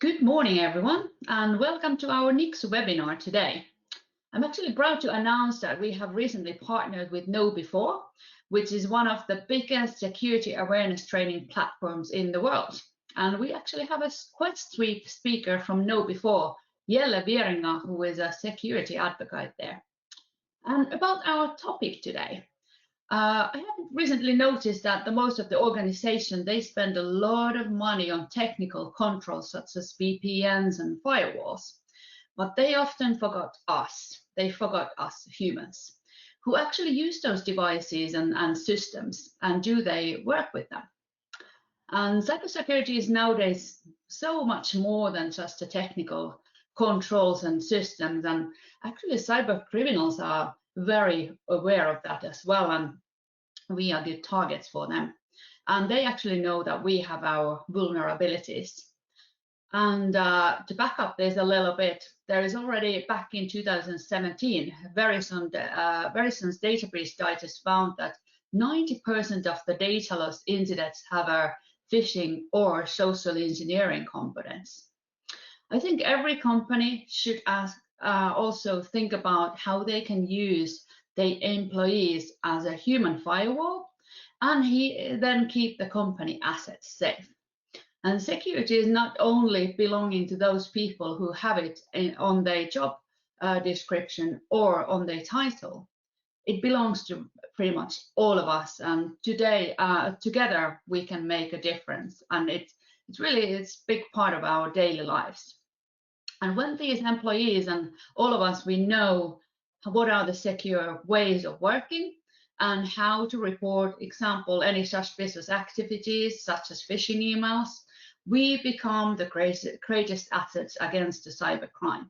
Good morning, everyone, and welcome to our Nixu webinar today. I'm actually proud to announce that we have recently partnered with KnowBe4, which is one of the biggest security awareness training platforms in the world. And we actually have a guest speaker from KnowBe4, Jelle Wieringa, who is a security advocate there. And about our topic today. I have recently noticed that most of the organization, they spend a lot of money on technical controls such as VPNs and firewalls, but they often forgot us. They forgot us humans who actually use those devices and systems, and do they work with them? And cybersecurity is nowadays so much more than just the technical controls and systems, and actually cyber criminals are very aware of that as well, and we are good targets for them. And they actually know that we have our vulnerabilities. And to back up this a little bit, there is already back in 2017, Verizon's data breach digest found that 90% of the data loss incidents have a phishing or social engineering components. I think every company should also think about how they can use the employees as a human firewall, and then keep the company assets safe. And security is not only belonging to those people who have it on their job description or on their title. It belongs to pretty much all of us. And today, together, we can make a difference. And it's a big part of our daily lives. And when these employees and all of us, we know what are the secure ways of working and how to report, example, any suspicious activities such as phishing emails, we become the greatest assets against the cybercrime.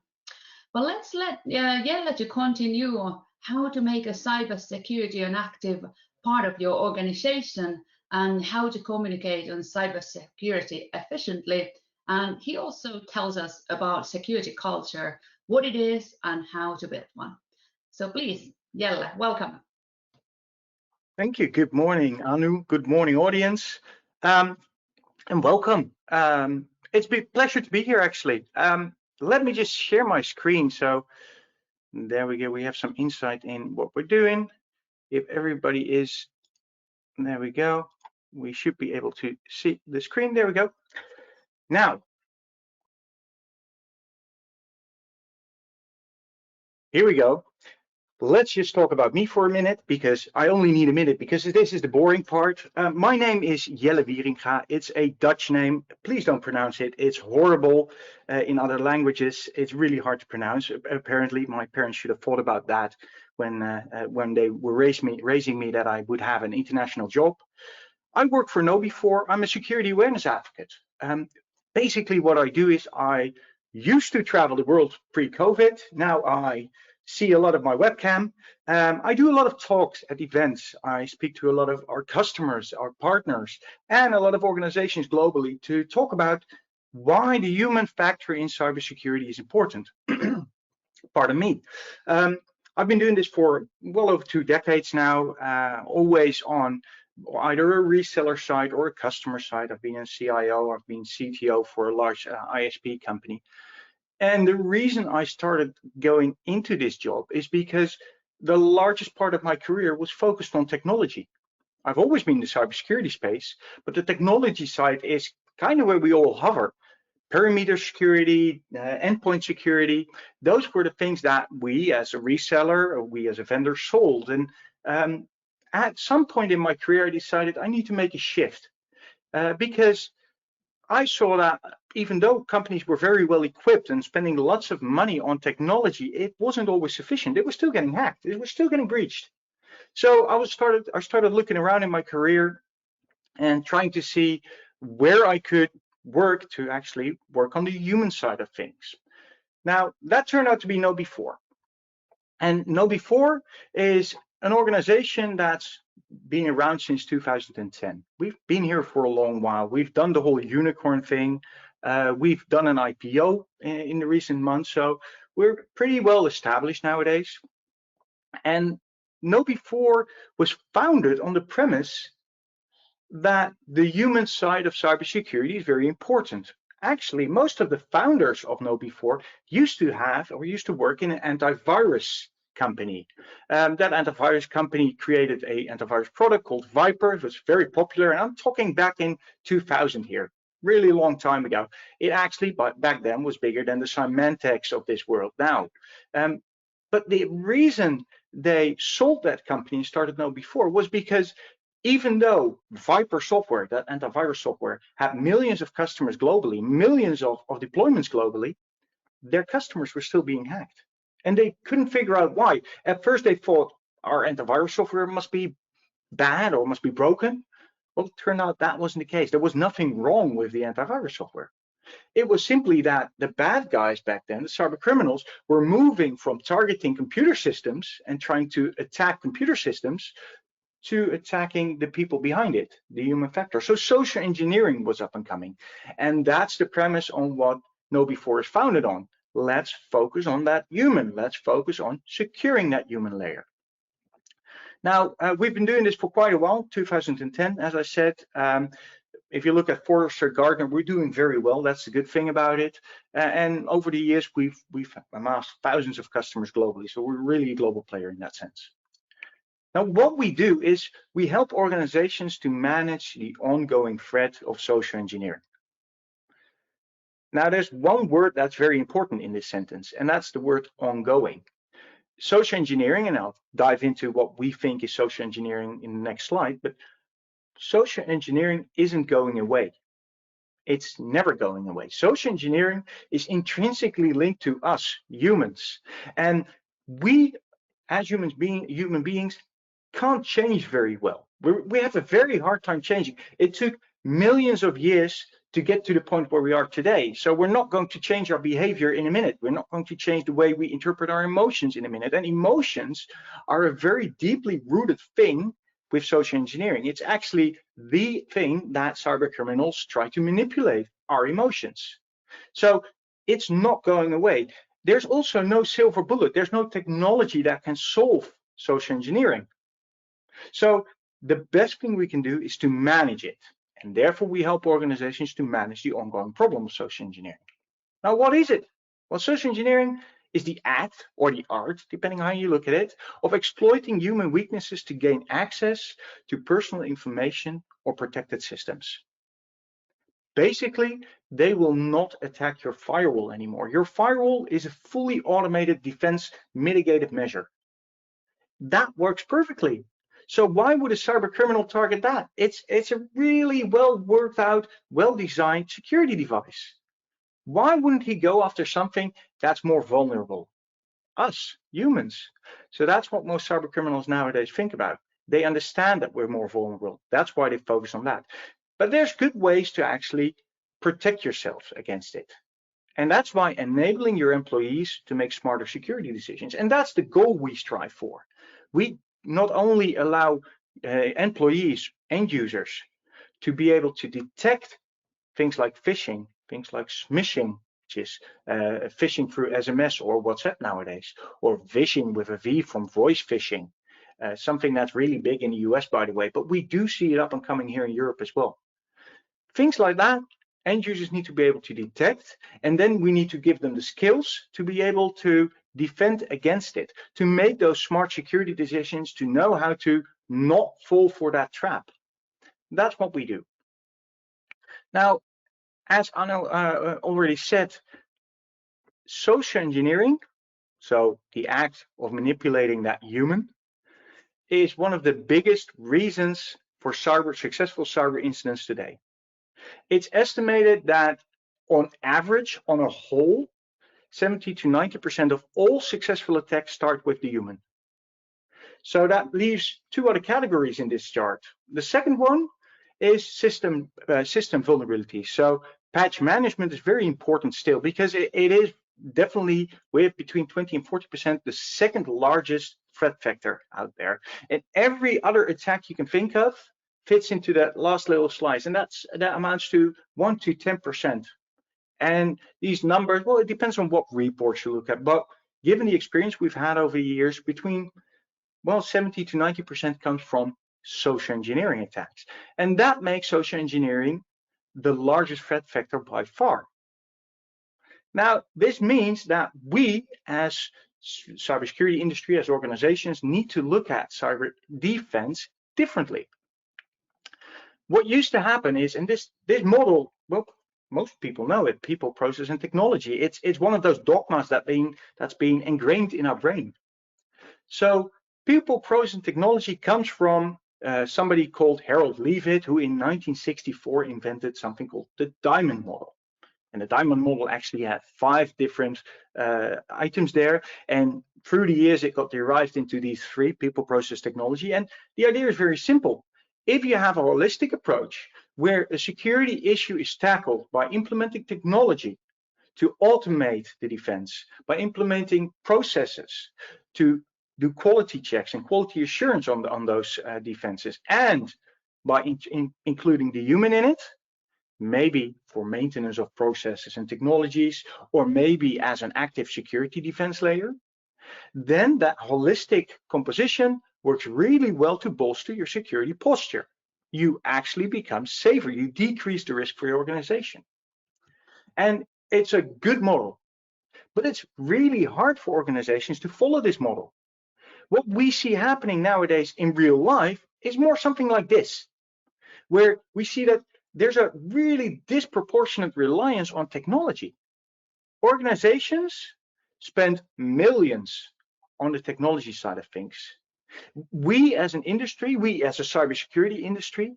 But let's let Jelle to continue how to make a cybersecurity an active part of your organization and how to communicate on cybersecurity efficiently. And he also tells us about security culture, what it is and how to build one. So please, Jelle, welcome. Thank you. Good morning, Anu. Good morning, audience, and welcome. It's a pleasure to be here, actually. Let me just share my screen. So there we go. We have some insight in what we're doing. If everybody is, there we go. We should be able to see the screen. There we go. Now, here we go. Let's just talk about me for a minute, because I only need a minute, because this is the boring part. My name is Jelle Wieringa. It's a Dutch name. Please don't pronounce it. It's horrible in other languages. It's really hard to pronounce. Apparently, my parents should have thought about that when they were raising me that I would have an international job. I work for KnowBe4. I'm a security awareness advocate. Basically, what I do is I used to travel the world pre-COVID. Now I see a lot of my webcam. I do a lot of talks at events. I speak to a lot of our customers, our partners, and a lot of organizations globally to talk about why the human factor in cybersecurity is important. Pardon me. I've been doing this for well over 2 decades now, always on either a reseller side or a customer side. I've been a CIO, I've been CTO for a large ISP company. And the reason I started going into this job is because the largest part of my career was focused on technology. I've always been in the cybersecurity space, but the technology side is kind of where we all hover. Perimeter security, endpoint security, those were the things that we as a reseller, or we as a vendor sold. And at some point in my career, I decided I need to make a shift because I saw that even though companies were very well equipped and spending lots of money on technology, it wasn't always sufficient. It was still getting hacked. It was still getting breached. So I started looking around in my career and trying to see where I could work to actually work on the human side of things. Now, that turned out to be KnowBe4. And KnowBe4 is an organization that's been around since 2010. We've been here for a long while. We've done the whole unicorn thing. We've done an IPO in the recent months, so we're pretty well established nowadays. And KnowBe4 was founded on the premise that the human side of cybersecurity is very important. actually, most of the founders of KnowBe4 used to work in an antivirus company. That antivirus company created an antivirus product called Viper. It was very popular, and I'm talking back in 2000 here, really long time ago. It actually, back then, was bigger than the Symantec's of this world now. But the reason they sold that company and started KnowBe4 was because even though Viper software, that antivirus software, had millions of customers globally, millions of deployments globally, their customers were still being hacked. And they couldn't figure out why. At first they thought our antivirus software must be bad or must be broken. Well, it turned out that wasn't the case. There was nothing wrong with the antivirus software. It was simply that the bad guys back then, the cyber criminals, were moving from targeting computer systems and trying to attack computer systems to attacking the people behind it, the human factor. So social engineering was up and coming. And that's the premise on what KnowBe4 is founded on. Let's focus on that human. Let's focus on securing that human layer. Now, we've been doing this for quite a while, 2010, as I said. If you look at Forrester, Gartner, we're doing very well. That's the good thing about it. And over the years, we've amassed thousands of customers globally. So we're really a global player in that sense. Now, what we do is we help organizations to manage the ongoing threat of social engineering. Now, there's one word that's very important in this sentence, and that's the word ongoing. Social engineering, and I'll dive into what we think is social engineering in the next slide, but social engineering isn't going away. It's never going away. Social engineering is intrinsically linked to us, humans, and we, as human beings, can't change very well. We have a very hard time changing. It took millions of years to get to the point where we are today. So we're not going to change our behavior in a minute. We're not going to change the way we interpret our emotions in a minute. And emotions are a very deeply rooted thing with social engineering. It's actually the thing that cyber criminals try to manipulate, our emotions. So it's not going away. There's also no silver bullet. There's no technology that can solve social engineering. So the best thing we can do is to manage it. And therefore, we help organizations to manage the ongoing problem of social engineering. Now, what is it? Well, social engineering is the act or the art, depending on how you look at it, of exploiting human weaknesses to gain access to personal information or protected systems. Basically, they will not attack your firewall anymore. Your firewall is a fully automated defense mitigated measure. That works perfectly. So why would a cyber criminal target that? It's a really well worked out, well-designed security device. Why wouldn't he go after something that's more vulnerable? Us, humans. So that's what most cyber criminals nowadays think about. They understand that we're more vulnerable. That's why they focus on that. But there's good ways to actually protect yourself against it. And that's why enabling your employees to make smarter security decisions. And that's the goal we strive for. We not only allow employees, end users, to be able to detect things like phishing, things like smishing, which is phishing through SMS or WhatsApp nowadays, or vishing with a V from voice phishing, something that's really big in the US, by the way, but we do see it up and coming here in Europe as well. Things like that, end users need to be able to detect, and then we need to give them the skills to be able to defend against it, to make those smart security decisions, to know how to not fall for that trap. That's what we do. Now, as Anu already said, social engineering, so the act of manipulating that human, is one of the biggest reasons for successful cyber incidents today. It's estimated that on average, on a whole, 70 to 90% of all successful attacks start with the human. So that leaves two other categories in this chart. The second one is system vulnerability. So patch management is very important still, because it is definitely, with between 20 and 40%, the second largest threat factor out there. And every other attack you can think of fits into that last little slice, and that amounts to 1 to 10%. And these numbers, well, it depends on what reports you look at, but given the experience we've had over the years, between 70 to 90% comes from social engineering attacks. And that makes social engineering the largest threat factor by far. Now, this means that we as cybersecurity industry, as organizations, need to look at cyber defense differently. What used to happen is, and this model, well, most people know it, people, process, and technology. It's one of those dogmas that's being ingrained in our brain. So people, process, and technology comes from somebody called Harold Leavitt, who in 1964 invented something called the diamond model. And the diamond model actually had 5 different items there. And through the years, it got derived into these 3: people, process, technology. And the idea is very simple. If you have a holistic approach where a security issue is tackled by implementing technology to automate the defense, by implementing processes to do quality checks and quality assurance on those defenses, and by including the human in it, maybe for maintenance of processes and technologies, or maybe as an active security defense layer, then that holistic composition works really well to bolster your security posture. You actually become safer. You decrease the risk for your organization. And it's a good model, but it's really hard for organizations to follow this model. What we see happening nowadays in real life is more something like this, where we see that there's a really disproportionate reliance on technology. Organizations spend millions on the technology side of things. We as an industry, we as a cybersecurity industry,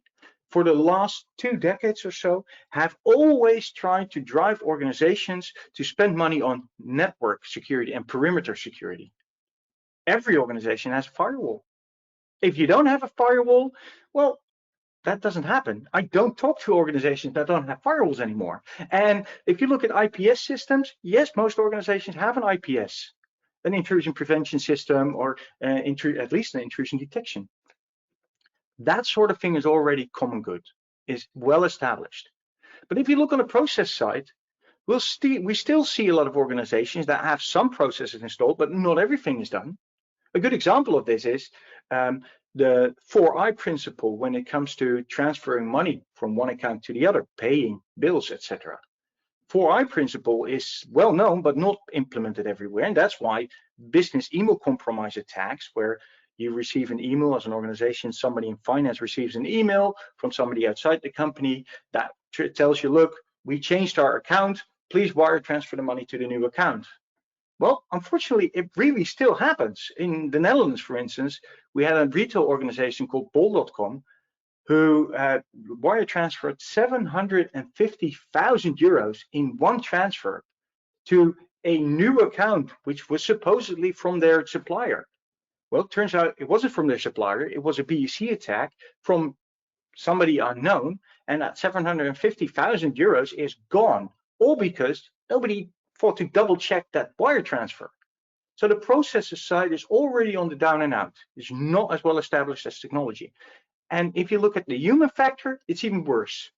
for the last 2 decades or so, have always tried to drive organizations to spend money on network security and perimeter security. Every organization has a firewall. If you don't have a firewall, well, that doesn't happen. I don't talk to organizations that don't have firewalls anymore. And if you look at IPS systems, yes, most organizations have an IPS, an intrusion prevention system, or at least an intrusion detection. That sort of thing is already common good, is well established. But if you look on the process side, we still see a lot of organizations that have some processes installed, but not everything is done. A good example of this is the 4I principle when it comes to transferring money from one account to the other, paying bills, etc. 4I principle is well known, but not implemented everywhere. And that's why business email compromise attacks, where you receive an email as an organization, somebody in finance receives an email from somebody outside the company that tells you, look, we changed our account, please wire transfer the money to the new account. Well, unfortunately, it really still happens. In the Netherlands, for instance, we had a retail organization called bol.com who wire transferred 750,000 euros in one transfer to a new account, which was supposedly from their supplier. Well, it turns out it wasn't from their supplier. It was a BEC attack from somebody unknown, and that 750,000 euros is gone, all because nobody thought to double check that wire transfer. So the processes side is already on the down and out. It's not as well established as technology. And if you look at the human factor, it's even worse.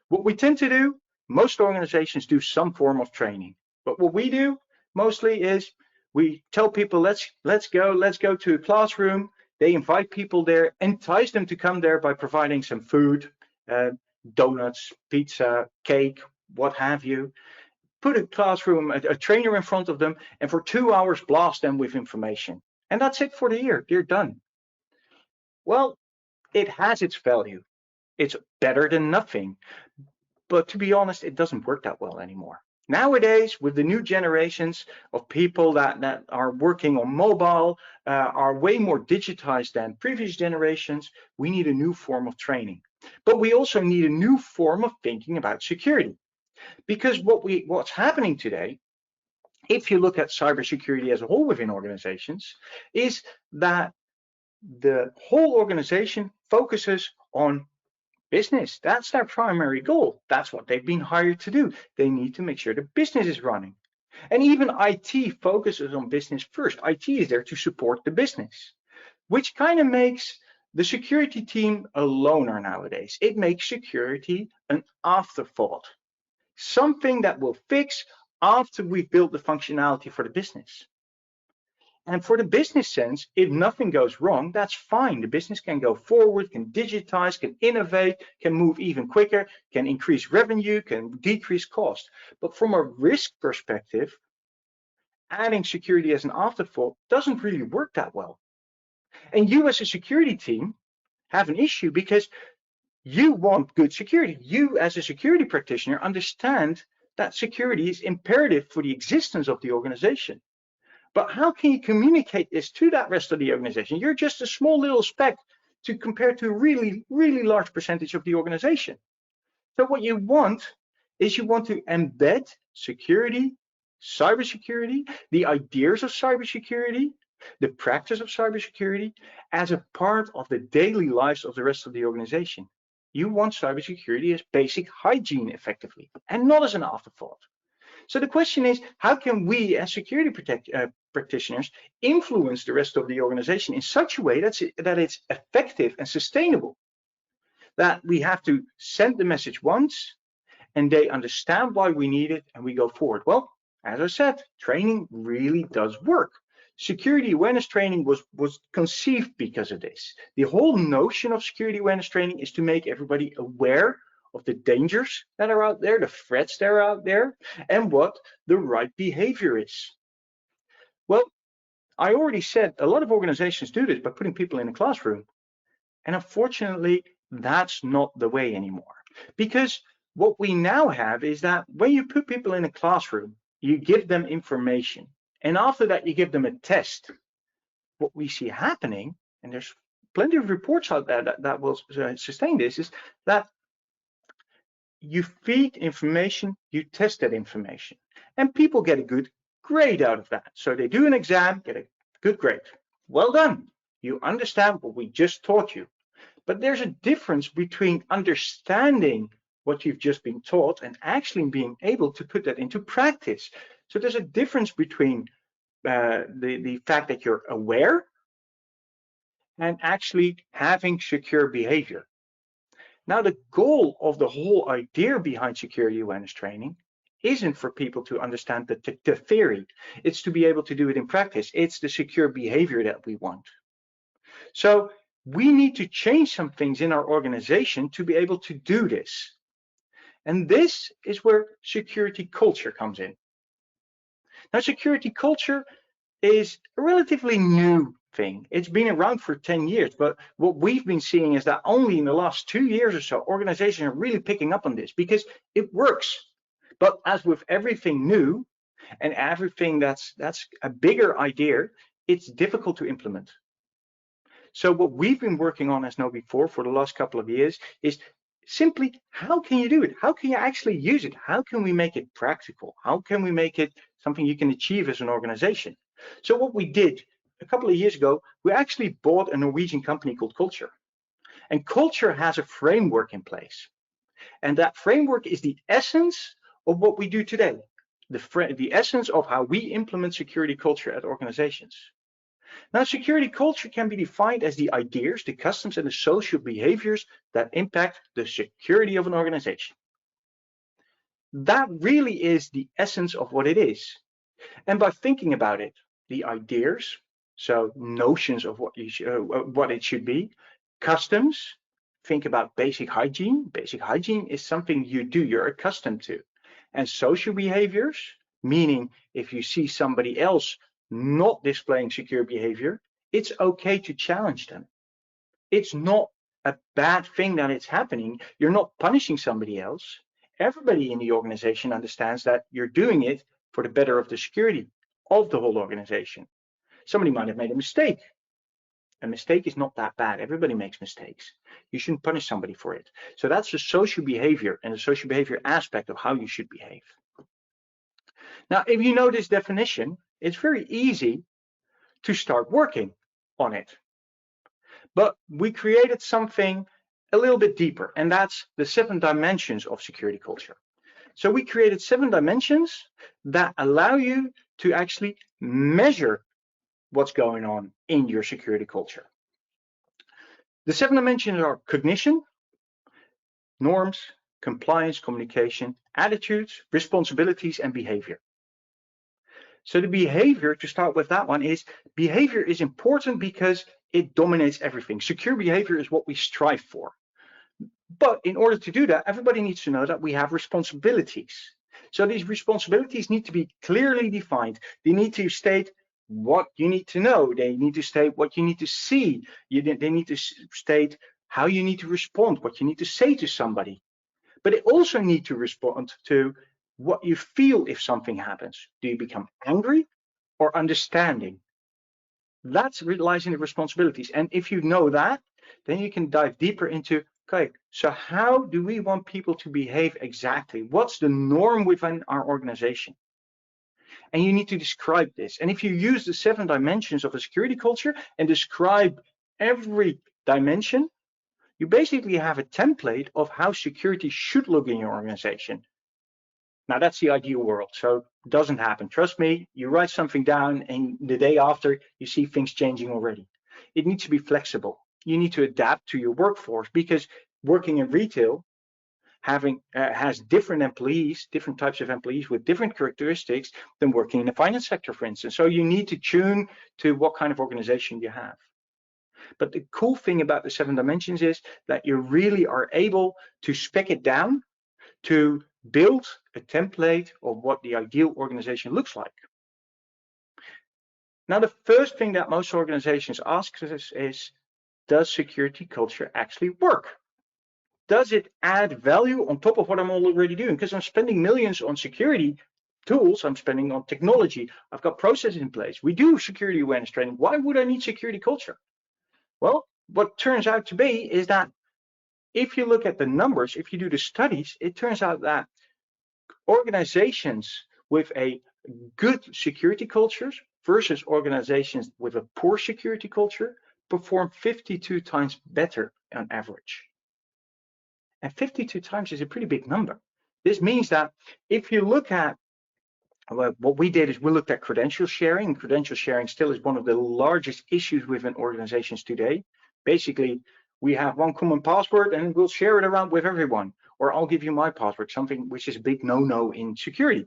What we tend to do, most organizations do some form of training. But what we do mostly is we tell people, let's go to a classroom. They invite people there, entice them to come there by providing some food, donuts, pizza, cake, what have you. Put a classroom, a trainer in front of them, and for 2 hours blast them with information. And that's it for the year. They're done. Well, it has its value. It's better than nothing. But to be honest, it doesn't work that well anymore. Nowadays, with the new generations of people that are working on mobile, are way more digitized than previous generations, we need a new form of training. But we also need a new form of thinking about security. Because what's happening today, if you look at cybersecurity as a whole within organizations, is that the whole organization focuses on business. That's their primary goal. That's what they've been hired to do. They need to make sure the business is running. And even IT focuses on business first. IT is there to support the business, which kind of makes the security team a loner nowadays. It makes security an afterthought, something that will fix after we've built the functionality for the business. And for the business sense, if nothing goes wrong, that's fine. The business can go forward, can digitize, can innovate, can move even quicker, can increase revenue, can decrease cost. But from a risk perspective, adding security as an afterthought doesn't really work that well. And you as a security team have an issue because you want good security. You as a security practitioner understand that security is imperative for the existence of the organization. But how can you communicate this to that rest of the organization? You're just a small little speck to compare to a really, really large percentage of the organization. So what you want is you want to embed security, cybersecurity, the ideas of cybersecurity, the practice of cybersecurity as a part of the daily lives of the rest of the organization. You want cybersecurity as basic hygiene effectively, and not as an afterthought. So the question is, how can we as security practitioners influence the rest of the organization in such a way that it's effective and sustainable? That we have to send the message once and they understand why we need it and we go forward. Well, as I said, training really does work. Security awareness training was conceived because of this. The whole notion of security awareness training is to make everybody aware of the dangers that are out there, the threats that are out there, and what the right behavior is. Well, I already said a lot of organizations do this by putting people in a classroom. And unfortunately, that's not the way anymore. Because what we now have is that when you put people in a classroom, you give them information. And after that, you give them a test. What we see happening, and there's plenty of reports out there that will sustain this, is that you feed information, you test that information, and people get a good grade out of that. So they do an exam, get a good grade. Well done. You understand what we just taught you. But there's a difference between understanding what you've just been taught and actually being able to put that into practice. So there's a difference between the fact that you're aware and actually having secure behavior. Now, the goal of the whole idea behind security awareness training isn't for people to understand the theory. It's to be able to do it in practice. It's the secure behavior that we want. So we need to change some things in our organization to be able to do this. And this is where security culture comes in. Now, security culture is a relatively new thing. It's been around for 10 years, but what we've been seeing is that only in the last 2 years or so, organizations are really picking up on this because it works. But as with everything new and everything that's a bigger idea, it's difficult to implement. So what we've been working on as KnowBe4 for the last couple of years is simply, how can you do it? How can you actually use it? How can we make it practical? How can we make it something you can achieve as an organization? So what we did a couple of years ago, we actually bought a Norwegian company called Culture. And Culture has a framework in place. And that framework is the essence of what we do today, the essence of how we implement security culture at organizations. Now, security culture can be defined as the ideas, the customs, and the social behaviors that impact the security of an organization. That really is the essence of what it is. And by thinking about it, the ideas, so notions of what it should be, customs, think about basic hygiene. Basic hygiene is something you do, you're accustomed to. And social behaviors, meaning if you see somebody else not displaying secure behavior, it's okay to challenge them. It's not a bad thing that it's happening. You're not punishing somebody else. Everybody in the organization understands that you're doing it for the better of the security of the whole organization. Somebody might have made a mistake. A mistake is not that bad. Everybody makes mistakes. You shouldn't punish somebody for it. So that's the social behavior and the social behavior aspect of how you should behave. Now, if you know this definition, it's very easy to start working on it. But we created something a little bit deeper, and that's the 7 dimensions of security culture. So we created 7 dimensions that allow you to actually measure what's going on in your security culture. The 7 dimensions are cognition, norms, compliance, communication, attitudes, responsibilities, and behavior. So the behavior, to start with that one, is behavior is important because it dominates everything. Secure behavior is what we strive for. But in order to do that, everybody needs to know that we have responsibilities. So these responsibilities need to be clearly defined. They need to state what you need to know. They need to state what you need to see. They need to state how you need to respond, what you need to say to somebody. But they also need to respond to what you feel if something happens. Do you become angry or understanding? That lies in the responsibilities. And if you know that, then you can dive deeper into, okay, so how do we want people to behave exactly? What's the norm within our organization? And you need to describe this. And if you use the 7 dimensions of a security culture and describe every dimension, you basically have a template of how security should look in your organization. Now that's the ideal world, so it doesn't happen. Trust me, you write something down and the day after you see things changing already. It needs to be flexible. You need to adapt to your workforce because working in retail has different employees, different types of employees with different characteristics than working in the finance sector, for instance. So you need to tune to what kind of organization you have. But the cool thing about the 7 dimensions is that you really are able to spec it down to build a template of what the ideal organization looks like. Now, the first thing that most organizations ask us is, does security culture actually work? Does it add value on top of what I'm already doing? Because I'm spending millions on security tools, I'm spending on technology, I've got processes in place. We do security awareness training. Why would I need security culture? Well, what turns out to be is that if you look at the numbers, if you do the studies, it turns out that organizations with a good security cultures versus organizations with a poor security culture perform 52 times better on average. And 52 times is a pretty big number. This means that if you look at, well, what we did is we looked at credential sharing. Credential sharing still is one of the largest issues within organizations today. Basically, we have one common password and we'll share it around with everyone. Or I'll give you my password, something which is a big no-no in security.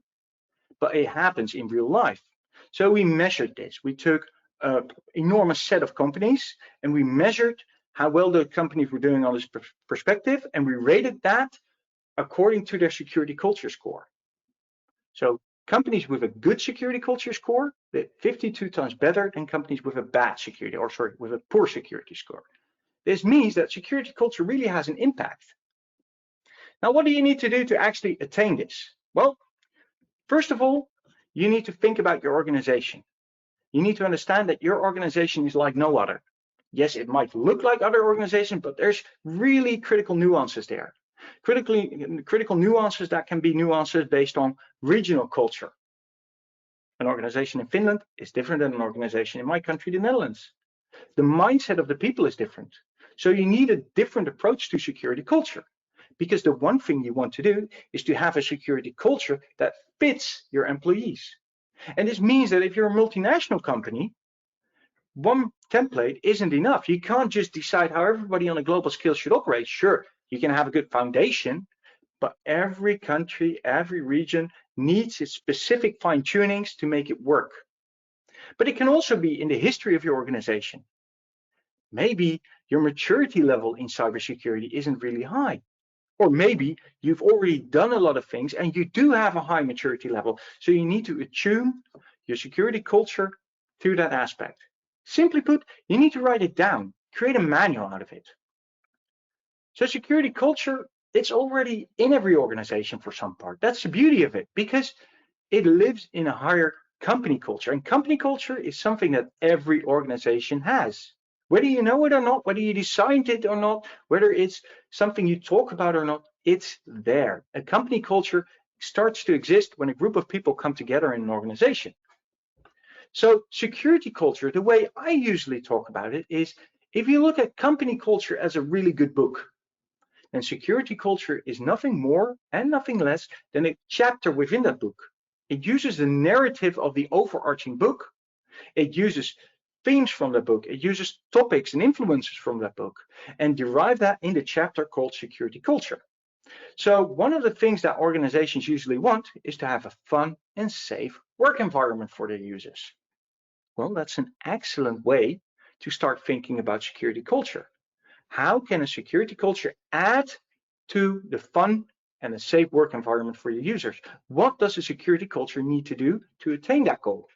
But it happens in real life. So we measured this. We took an enormous set of companies and we measured how well the companies were doing on this perspective, and we rated that according to their security culture score. So companies with a good security culture score did 52 times better than companies with a bad security, or sorry, with a poor security score. This means that security culture really has an impact. Now, what do you need to do to actually attain this? Well, first of all, you need to think about your organization. You need to understand that your organization is like no other. Yes, it might look like other organizations, but there's really critical nuances there. Critical nuances that can be nuances based on regional culture. An organization in Finland is different than an organization in my country, the Netherlands. The mindset of the people is different. So you need a different approach to security culture, because the one thing you want to do is to have a security culture that fits your employees. And this means that if you're a multinational company, one template isn't enough. You can't just decide how everybody on a global scale should operate. Sure, you can have a good foundation, but every country, every region needs its specific fine-tunings to make it work. But it can also be in the history of your organization. Maybe your maturity level in cybersecurity isn't really high. Or maybe you've already done a lot of things and you do have a high maturity level. So you need to attune your security culture to that aspect. Simply put, you need to write it down, create a manual out of it. So security culture, it's already in every organization for some part. That's the beauty of it, because it lives in a higher company culture. And company culture is something that every organization has. Whether you know it or not, whether you designed it or not, whether it's something you talk about or not, it's there. A company culture starts to exist when a group of people come together in an organization. So security culture, the way I usually talk about it is, if you look at company culture as a really good book, then security culture is nothing more and nothing less than a chapter within that book. It uses the narrative of the overarching book. It uses themes from the book. It uses topics and influences from that book and derive that in the chapter called security culture. So one of the things that organizations usually want is to have a fun and safe work environment for their users. Well, that's an excellent way to start thinking about security culture. How can a security culture add to the fun and a safe work environment for your users? What does a security culture need to do to attain that goal?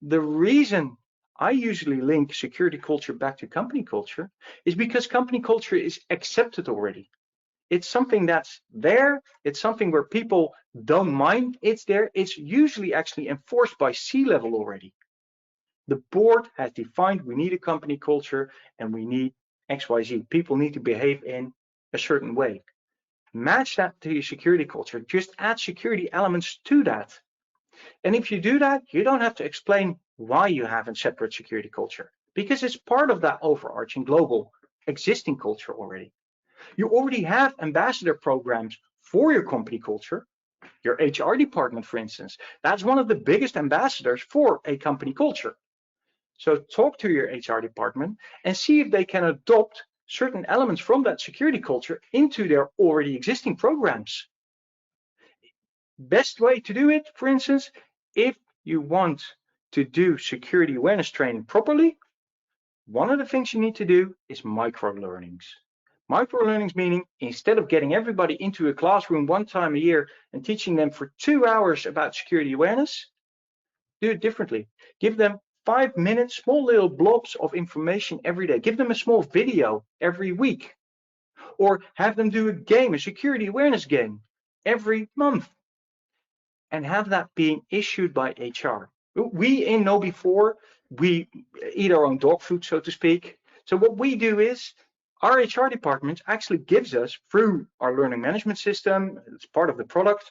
The reason I usually link security culture back to company culture is because company culture is accepted already. It's something that's there. It's something where people don't mind it's there. It's usually actually enforced by C-level already. The board has defined we need a company culture and we need XYZ. People need to behave in a certain way. Match that to your security culture. Just add security elements to that. And if you do that, you don't have to explain why you have a separate security culture because it's part of that overarching global existing culture already. You already have ambassador programs for your company culture. Your HR department, for instance, that's one of the biggest ambassadors for a company culture. So talk to your HR department and see if they can adopt certain elements from that security culture into their already existing programs. Best way to do it, for instance, if you want to do security awareness training properly, one of the things you need to do is micro-learnings. Micro-learnings meaning instead of getting everybody into a classroom one time a year and teaching them for 2 hours about security awareness, do it differently. Give them 5 minutes, small little blobs of information every day. Give them a small video every week. Or have them do a game, a security awareness game, every month. And have that being issued by HR. We in KnowBe4, we eat our own dog food, so to speak. So what we do is our HR department actually gives us through our learning management system, it's part of the product.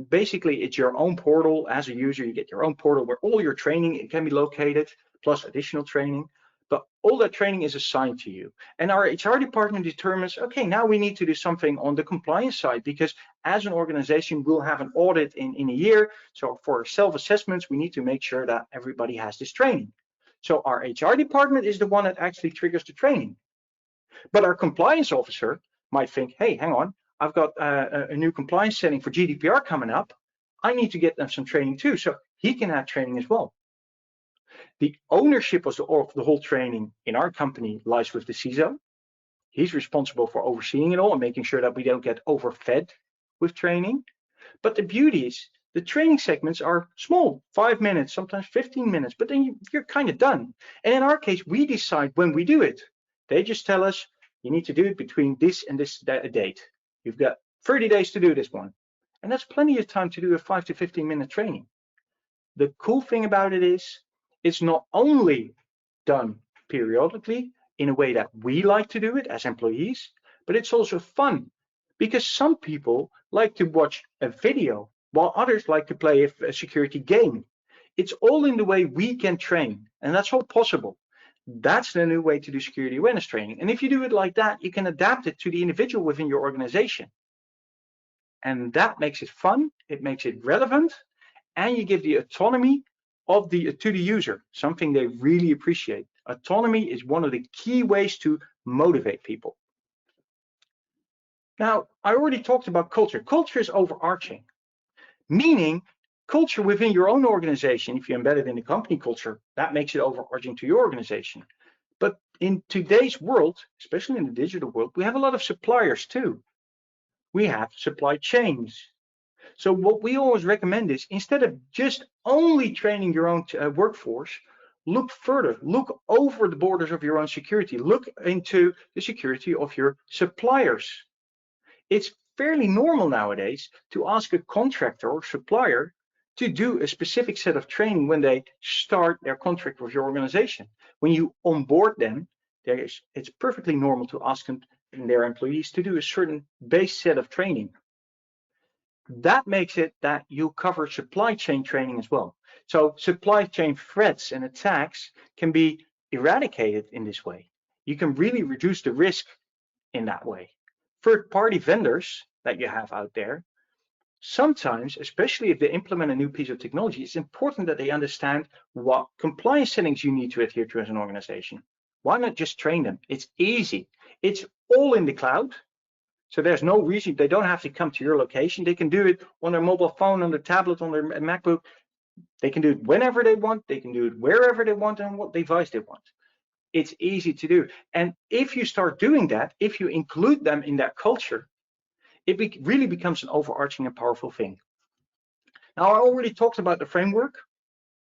Basically, it's your own portal. As a user, you get your own portal where all your training can be located, plus additional training. But all that training is assigned to you. And our HR department determines, okay, now we need to do something on the compliance side because as an organization, we'll have an audit in a year. So for self-assessments, we need to make sure that everybody has this training. So our HR department is the one that actually triggers the training. But our compliance officer might think, hey, hang on, I've got a new compliance setting for GDPR coming up. I need to get them some training too. So he can add training as well. The ownership of the whole training in our company lies with the CISO. He's responsible for overseeing it all and making sure that we don't get overfed with training. But the beauty is the training segments are small, 5 minutes, sometimes 15 minutes, but then you're kind of done. And in our case, we decide when we do it. They just tell us, you need to do it between this and this date. You've got 30 days to do this one. And that's plenty of time to do a 5 to 15 minute training. The cool thing about it is, it's not only done periodically in a way that we like to do it as employees, but it's also fun because some people like to watch a video while others like to play a security game. It's all in the way we can train, and that's all possible. That's the new way to do security awareness training. And if you do it like that, you can adapt it to the individual within your organization. And that makes it fun, it makes it relevant, and you give the autonomy to the user, something they really appreciate. Autonomy is one of the key ways to motivate people. Now, I already talked about culture. Culture is overarching, meaning culture within your own organization. If you embed it in the company culture, that makes it overarching to your organization. But in today's world, especially in the digital world, we have a lot of suppliers too. We have supply chains. So what we always recommend is instead of just only training your own workforce, look further, look over the borders of your own security, look into the security of your suppliers. It's fairly normal nowadays to ask a contractor or supplier to do a specific set of training when they start their contract with your organization. When you onboard them, it's perfectly normal to ask them and their employees to do a certain base set of training. That makes it that you cover supply chain training as well. So supply chain threats and attacks can be eradicated in this way. You can really reduce the risk in that way. Third-party vendors that you have out there, sometimes, especially if they implement a new piece of technology, it's important that they understand what compliance settings you need to adhere to as an organization. Why not just train them? It's easy. It's all in the cloud. So there's no reason they don't have to come to your location. They can do it on their mobile phone, on their tablet, on their MacBook. They can do it whenever they want. They can do it wherever they want and on what device they want. It's easy to do. And if you start doing that, if you include them in that culture, it really becomes an overarching and powerful thing. Now, I already talked about the framework.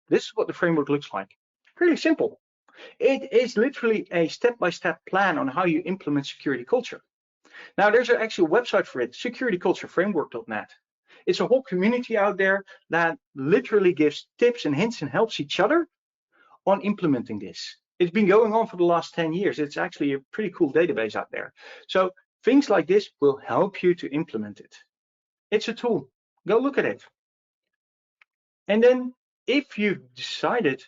This is what the framework looks like. Pretty simple. It is literally a step-by-step plan on how you implement security culture. Now, there's an actual website for it, securitycultureframework.net. It's a whole community out there that literally gives tips and hints and helps each other on implementing this. It's been going on for the last 10 years. It's actually a pretty cool database out there. So things like this will help you to implement it. It's a tool. Go look at it. And then if you've decided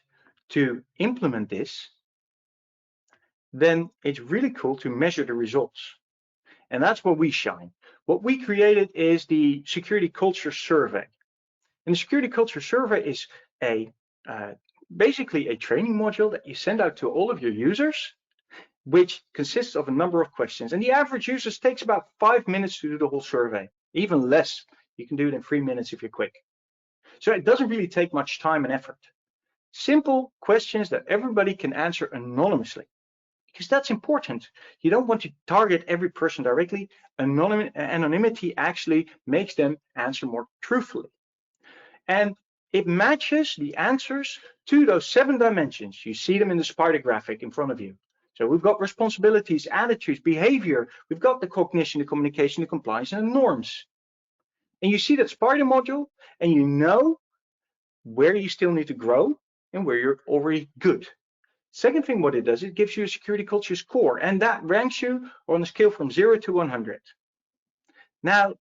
to implement this, then it's really cool to measure the results. And that's where we shine. What we created is the Security Culture Survey. And the Security Culture Survey is basically a training module that you send out to all of your users, which consists of a number of questions. And the average user takes about 5 minutes to do the whole survey, even less. You can do it in 3 minutes if you're quick. So it doesn't really take much time and effort. Simple questions that everybody can answer anonymously, because that's important. You don't want to target every person directly. Anonymity actually makes them answer more truthfully. And it matches the answers to those 7 dimensions. You see them in the spider graphic in front of you. So we've got responsibilities, attitudes, behavior. We've got the cognition, the communication, the compliance, and the norms. And you see that spider module, and you know where you still need to grow and where you're already good. Second thing what it does, it gives you a security culture score, and that ranks you on a scale from 0 to 100. Now,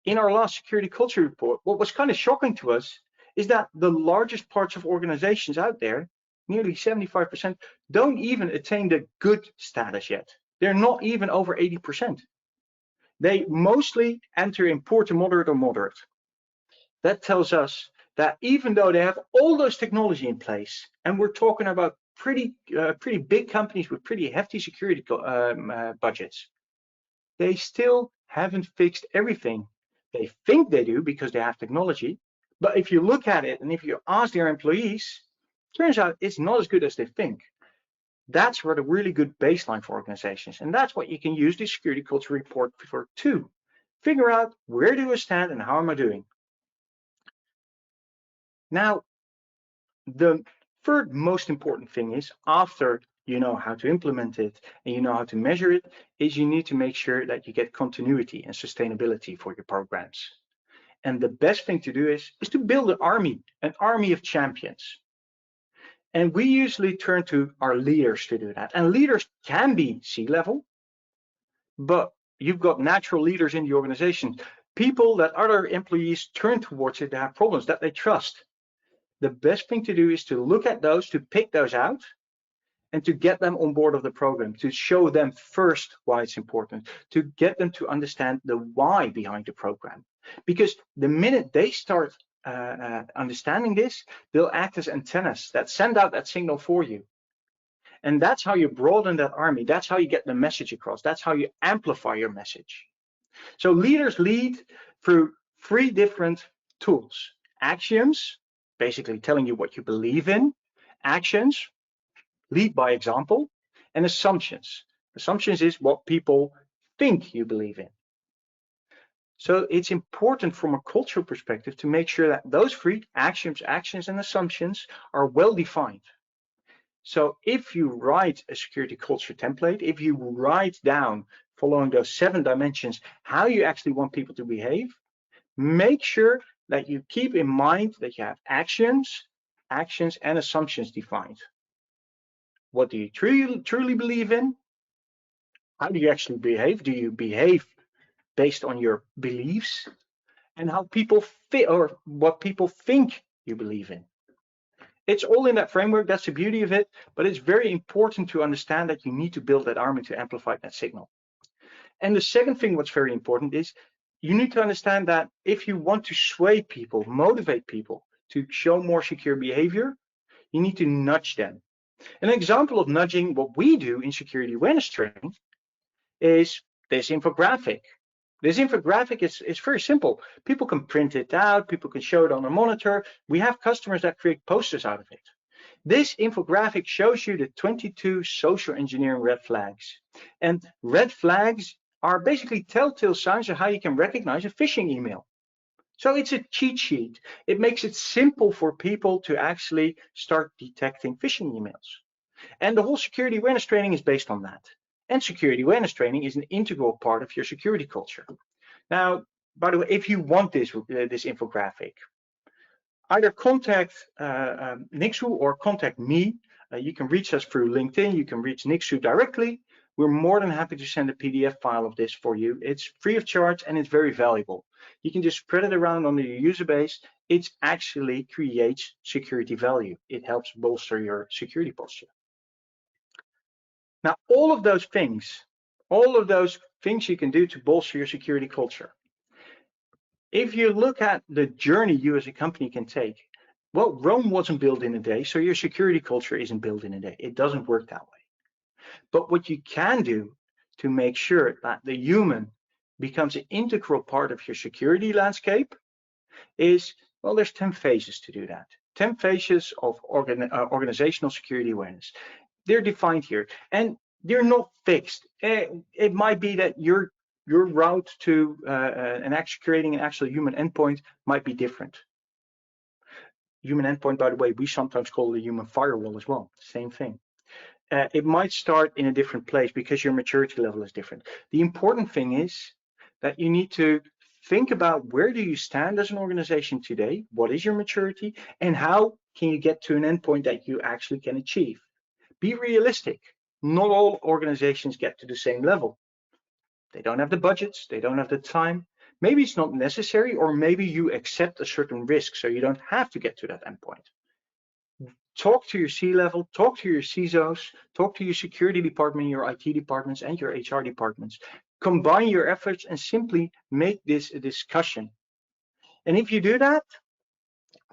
in our last security culture report, what was kind of shocking to us is that the largest parts of organizations out there, nearly 75%, don't even attain the good status yet. They're not even over 80%. They mostly enter in poor to moderate or moderate. That tells us that even though they have all those technology in place, and we're talking about pretty big companies with pretty hefty security budgets, they still haven't fixed everything. They think they do because they have technology, but if you look at it and if you ask their employees, turns out it's not as good as they think. That's where the really good baseline for organizations, and that's what you can use the security culture report for too. Figure out where do I stand and how am I doing. Now, the third most important thing is, after you know how to implement it and you know how to measure it, is you need to make sure that you get continuity and sustainability for your programs. And the best thing to do is to build an army of champions. And we usually turn to our leaders to do that. And leaders can be C-level, but you've got natural leaders in the organization, people that other employees turn towards if they have problems that they trust. The best thing to do is to look at those, to pick those out, and to get them on board of the program, to show them first why it's important, to get them to understand the why behind the program. Because the minute they start understanding this, they'll act as antennas that send out that signal for you. And that's how you broaden that army. That's how you get the message across. That's how you amplify your message. So leaders lead through 3 different tools: axioms, basically telling you what you believe in; actions, lead by example; and assumptions. Assumptions is what people think you believe in. So it's important from a cultural perspective to make sure that those 3 axioms, actions, and assumptions are well defined. So if you write a security culture template, if you write down, following those 7 dimensions, how you actually want people to behave, make sure that you keep in mind that you have actions, and assumptions defined. What do you truly believe in? How do you actually behave? Do you behave based on your beliefs? And how people fit, or what people think you believe in? It's all in that framework. That's the beauty of it. But it's very important to understand that you need to build that army to amplify that signal. And the second thing what's very important is you need to understand that if you want to sway people, motivate people to show more secure behavior, you need to nudge them. An example of nudging, what we do in security awareness training, is this infographic. This infographic is very simple. People can print it out, people can show it on a monitor. We have customers that create posters out of it. This infographic shows you the 22 social engineering red flags. And red flags are basically telltale signs of how you can recognize a phishing email. So it's a cheat sheet. It makes it simple for people to actually start detecting phishing emails. And the whole security awareness training is based on that. And security awareness training is an integral part of your security culture. Now, by the way, if you want this infographic, either contact Nixu or contact me. You can reach us through LinkedIn. You can reach Nixu directly. We're more than happy to send a PDF file of this for you. It's free of charge and it's very valuable. You can just spread it around on your user base. It actually creates security value. It helps bolster your security posture. Now, all of those things you can do to bolster your security culture. If you look at the journey you as a company can take, well, Rome wasn't built in a day, so your security culture isn't built in a day. It doesn't work that way. But what you can do to make sure that the human becomes an integral part of your security landscape is, well, there's 10 phases to do that. 10 phases of organizational security awareness. They're defined here, and they're not fixed. It might be that your route to creating an actual human endpoint might be different. Human endpoint, by the way, we sometimes call it a human firewall as well. Same thing. It might start in a different place because your maturity level is different. The important thing is that you need to think about where do you stand as an organization today, what is your maturity, and how can you get to an endpoint that you actually can achieve. Be realistic. Not all organizations get to the same level. They don't have the budgets, they don't have the time. Maybe it's not necessary, or maybe you accept a certain risk so you don't have to get to that endpoint. Talk to your C-level, talk to your CISOs, talk to your security department, your IT departments, and your HR departments. Combine your efforts and simply make this a discussion. And if you do that,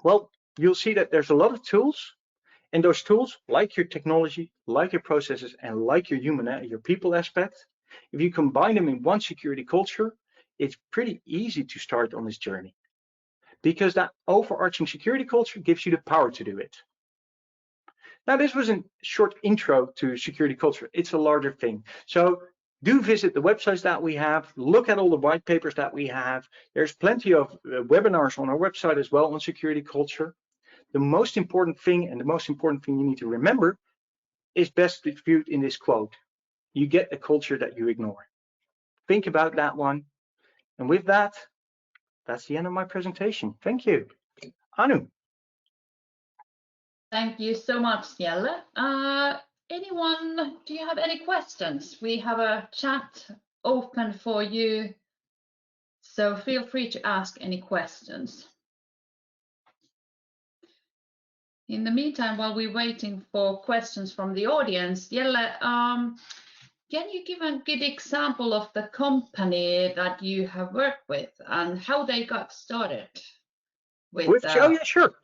well, you'll see that there's a lot of tools. And those tools, like your technology, like your processes, and like your your people aspect, if you combine them in one security culture, it's pretty easy to start on this journey, because that overarching security culture gives you the power to do it. Now, this was a short intro to security culture. It's a larger thing. So do visit the websites that we have, look at all the white papers that we have. There's plenty of webinars on our website as well on security culture. The most important thing you need to remember is best viewed in this quote. You get a culture that you ignore. Think about that one. And with that, that's the end of my presentation. Thank you. Anu. Thank you so much, Jelle. Anyone, do you have any questions? We have a chat open for you, so feel free to ask any questions. In the meantime, while we're waiting for questions from the audience, Jelle, can you give a good example of the company that you have worked with and how they got started? Oh yeah, sure.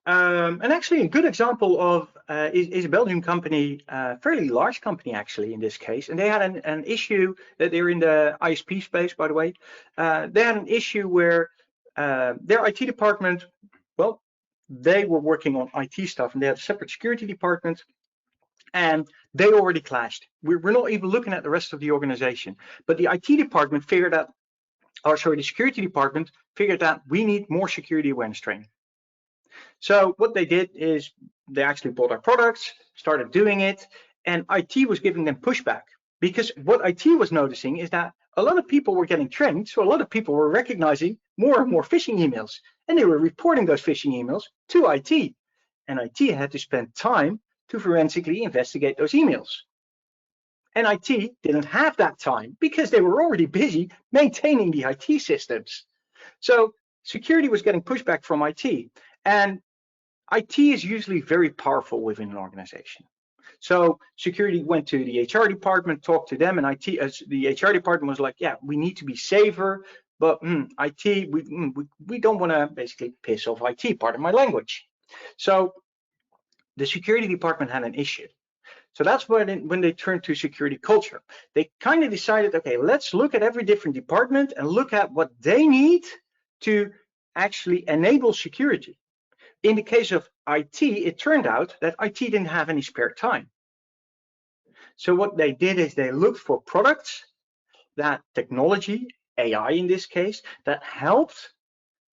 And actually a good example of is a Belgian company, fairly large company actually in this case, and they had an issue that they're in the ISP space, by the way. They had an issue where their IT department, well, they were working on IT stuff and they had a separate security department, and they already clashed. We're not even looking at the rest of the organization, but the IT department figured out, the security department figured out we need more security awareness training. So what they did is they actually bought our products, started doing it, and IT was giving them pushback, because what IT was noticing is that a lot of people were getting trained, so a lot of people were recognizing more and more phishing emails, and they were reporting those phishing emails to IT, and IT had to spend time to forensically investigate those emails. And IT didn't have that time because they were already busy maintaining the IT systems. So security was getting pushback from IT, and IT is usually very powerful within an organization. So security went to the HR department, talked to them, and the HR department was like, yeah, we need to be safer, but IT, we don't want to basically piss off IT, pardon my language. So the security department had an issue. So that's when they turned to security culture. They kind of decided, okay, let's look at every different department and look at what they need to actually enable security. In the case of IT, it turned out that IT didn't have any spare time. So what they did is they looked for products, that technology, AI in this case, that helped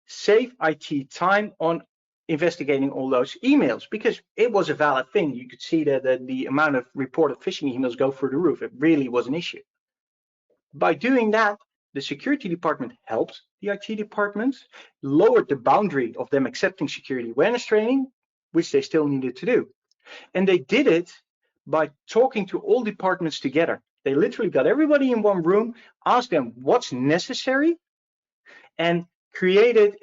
save IT time on investigating all those emails, because it was a valid thing. You could see that the amount of reported phishing emails go through the roof. It really was an issue. By doing that, the security department helped the IT department, lowered the boundary of them accepting security awareness training, which they still needed to do. And they did it by talking to all departments together. They literally got everybody in one room, asked them what's necessary, and created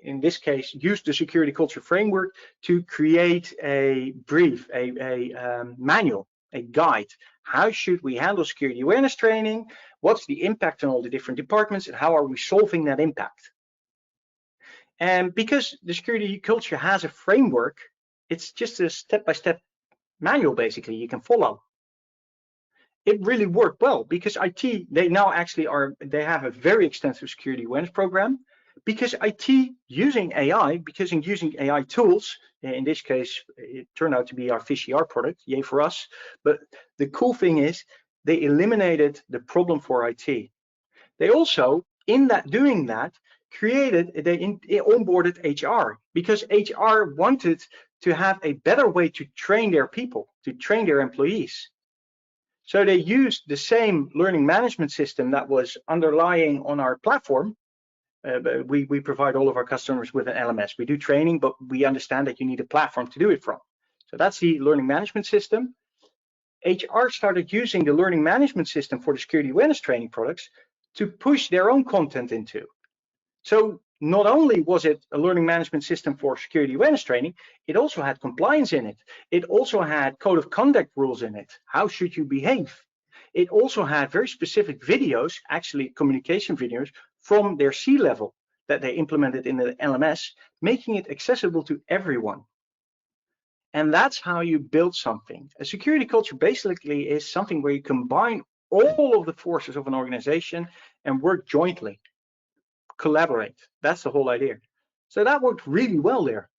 in this case, used the security culture framework to create a brief, a manual, a guide. How should we handle security awareness training? What's the impact on all the different departments, and how are we solving that impact? And because the security culture has a framework, it's just a step-by-step manual, basically, you can follow. It really worked well because IT, they now actually they have a very extensive security awareness program, because IT using AI, because in using AI tools, in this case, it turned out to be our PhishER product, yay for us. But the cool thing is they eliminated the problem for IT. They also, doing that, they onboarded HR, because HR wanted to have a better way to train their people, to train their employees. So they used the same learning management system that was underlying on our platform. We provide all of our customers with an LMS. We do training, but we understand that you need a platform to do it from. So that's the learning management system. HR started using the learning management system for the security awareness training products to push their own content into. So not only was it a learning management system for security awareness training, it also had compliance in it. It also had code of conduct rules in it. How should you behave? It also had very specific videos, actually communication videos from their C-level that they implemented in the LMS, making it accessible to everyone. And that's how you build something. A security culture basically is something where you combine all of the forces of an organization and work jointly. Collaborate. That's the whole idea. So that worked really well there.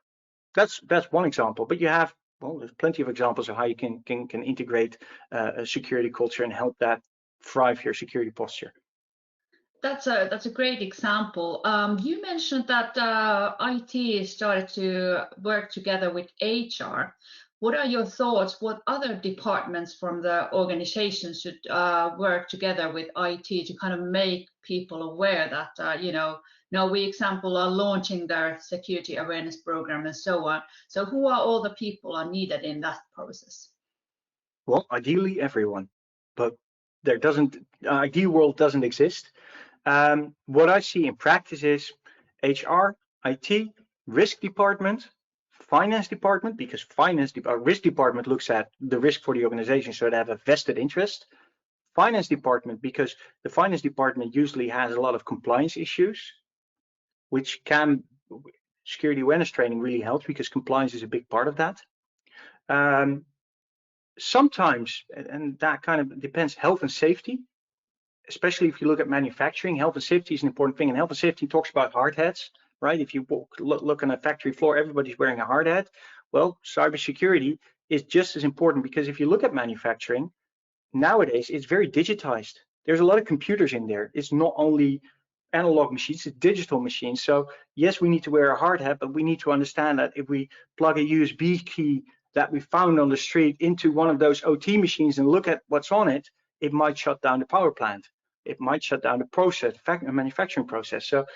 That's one example, but you have, well, there's plenty of examples of how you can integrate a security culture and help that thrive your security posture. That's a great example. You mentioned that IT started to work together with HR. What are your thoughts? What other departments from the organization should work together with IT to kind of make people aware that, now we, example, are launching their security awareness program and so on. So who are all the people are needed in that process? Well, ideally everyone, but there ideal world doesn't exist. What I see in practice is HR, IT, risk department, finance department, because risk department looks at the risk for the organization, so they have a vested interest. Finance department, because the finance department usually has a lot of compliance issues, which security awareness training really helps, because compliance is a big part of that. Sometimes, and that kind of depends, health and safety, especially if you look at manufacturing. Health and safety is an important thing, and health and safety talks about hard hats, right? If you look on a factory floor, everybody's wearing a hard hat. Well, cybersecurity is just as important, because if you look at manufacturing, nowadays it's very digitized. There's a lot of computers in there. It's not only analog machines, it's digital machines. So yes, we need to wear a hard hat, but we need to understand that if we plug a USB key that we found on the street into one of those OT machines and look at what's on it, it might shut down the power plant. It might shut down the manufacturing process. So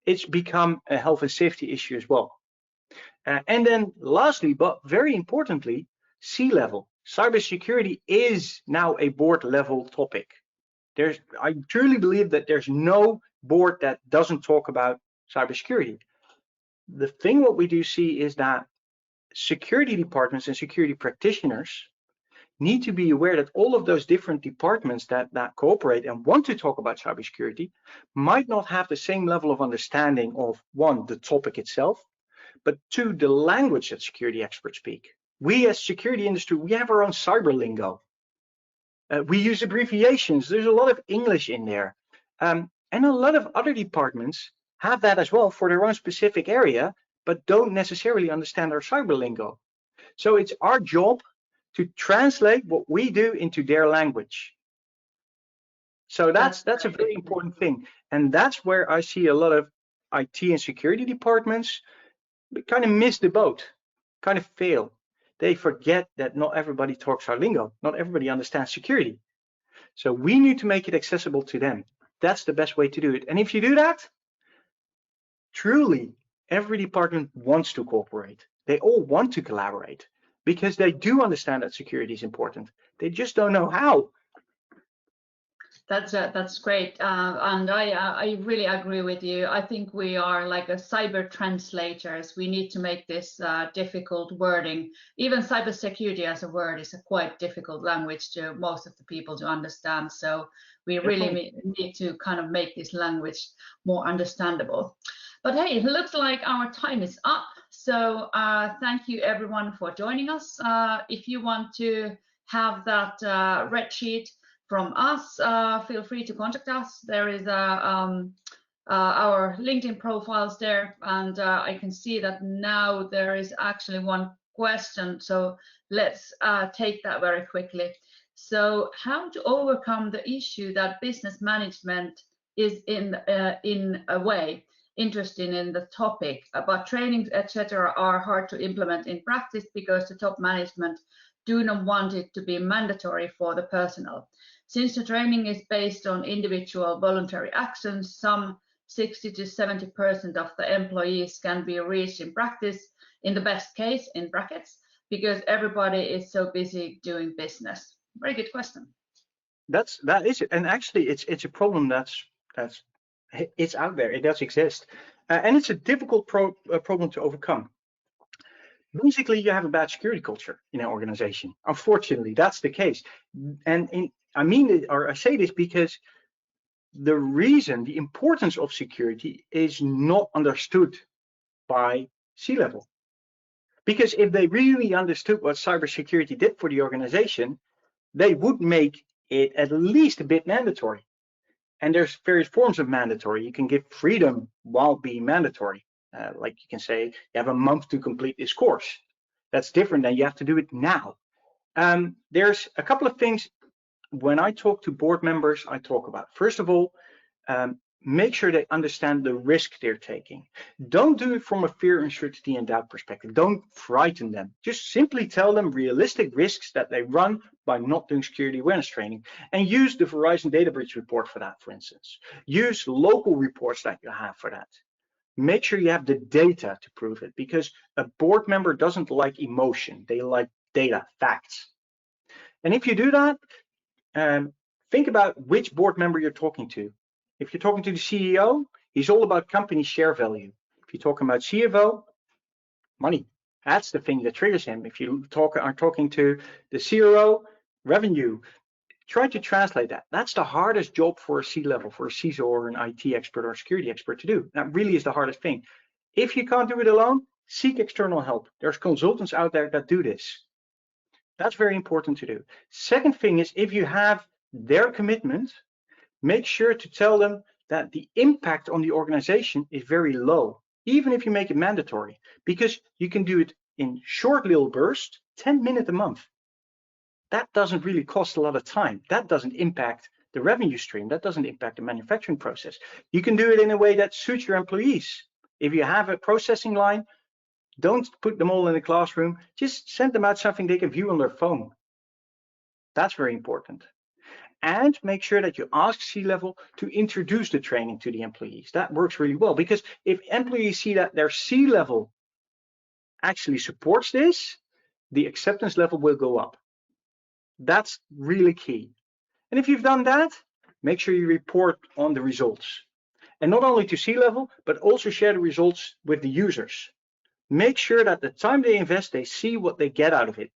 it's become a health and safety issue as well. And then lastly, but very importantly, C-level. Cybersecurity is now a board level topic. I truly believe that there's no board that doesn't talk about cybersecurity. The thing what we do see is that security departments and security practitioners need to be aware that all of those different departments that cooperate and want to talk about cybersecurity might not have the same level of understanding of, one, the topic itself, but two, the language that security experts speak. We as security industry, we have our own cyber lingo. We use abbreviations. There's a lot of English in there. And a lot of other departments have that as well for their own specific area, but don't necessarily understand our cyber lingo. So it's our job to translate what we do into their language. So that's a very important thing. And that's where I see a lot of IT and security departments kind of miss the boat, kind of fail. They forget that not everybody talks our lingo, not everybody understands security. So we need to make it accessible to them. That's the best way to do it. And if you do that, truly, every department wants to cooperate. They all want to collaborate because they do understand that security is important. They just don't know how. That's great, and I really agree with you. I think we are like a cyber translators. We need to make this difficult wording. Even cybersecurity as a word is a quite difficult language to most of the people to understand. So we really need to kind of make this language more understandable. But hey, it looks like our time is up. So thank you everyone for joining us. If you want to have that red sheet from us, feel free to contact us. There is our LinkedIn profiles there, and I can see that now there is actually one question, so let's take that very quickly. So how to overcome the issue that business management is in a way interested in the topic, but trainings, etc., are hard to implement in practice because the top management do not want it to be mandatory for the personnel. Since the training is based on individual voluntary actions, some 60 to 70% of the employees can be reached in practice, in the best case, in brackets, because everybody is so busy doing business. Very good question. That is it, and actually, it's a problem it's out there. It does exist, and it's a difficult problem to overcome. Basically, you have a bad security culture in an organization. Unfortunately, that's the case, and I say this because the importance of security is not understood by C-level. Because if they really understood what cybersecurity did for the organization, they would make it at least a bit mandatory. And there's various forms of mandatory. You can give freedom while being mandatory. Like you can say, you have a month to complete this course. That's different than you have to do it now. There's a couple of things when I talk to board members, I talk about. First of all, make sure they understand the risk they're taking. Don't do it from a fear, uncertainty, and doubt perspective. Don't frighten them. Just simply tell them realistic risks that they run by not doing security awareness training. And use the Verizon data breach report for that, for instance. Use local reports that you have for that. Make sure you have the data to prove it, because a board member doesn't like emotion. They like data, facts. And if you do that, think about which board member you're talking to. If you're talking to the CEO, he's all about company share value. If you're talking about CFO, money. That's the thing that triggers him. If you are talking to the CRO, revenue. Try to translate that. That's the hardest job for a C-level, for a CISO or an IT expert or a security expert to do. That really is the hardest thing. If you can't do it alone, seek external help. There's consultants out there that do this. That's very important to do. Second thing is, if you have their commitment, make sure to tell them that the impact on the organization is very low, even if you make it mandatory, because you can do it in short little bursts, 10 minutes a month. That doesn't really cost a lot of time. That doesn't impact the revenue stream. That doesn't impact the manufacturing process. You can do it in a way that suits your employees. If you have a processing line, don't put them all in a classroom. Just send them out something they can view on their phone. That's very important. And make sure that you ask C-level to introduce the training to the employees. That works really well, because if employees see that their C-level actually supports this, the acceptance level will go up. That's really key. And if you've done that, make sure you report on the results. And not only to C-level, but also share the results with the users. Make sure that the time they invest, they see what they get out of it.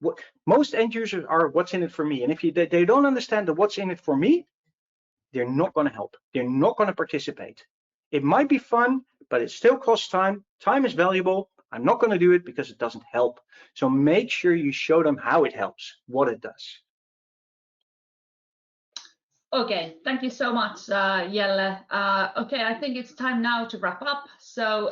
Most end users are what's in it for me. And if they don't understand the what's in it for me, they're not going to help. They're not going to participate. It might be fun, but it still costs time. Time is valuable. I'm not going to do it because it doesn't help. So make sure you show them how it helps, what it does. Okay, thank you so much, Jelle. Okay, I think it's time now to wrap up. So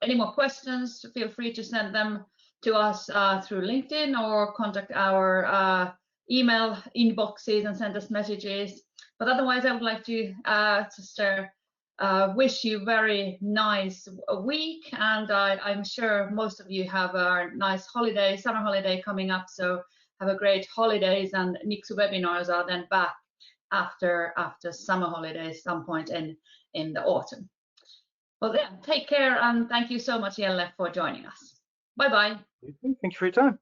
any more questions, feel free to send them to us through LinkedIn or contact our email inboxes and send us messages. But otherwise, I would like to just wish you a very nice week. And I'm sure most of you have a nice holiday, summer holiday coming up. So have a great holidays, and Nixu webinars are then back after summer holidays, some point in the autumn. Well then, take care, and thank you so much, Jelle, for joining us. Bye bye. Thank you for your time.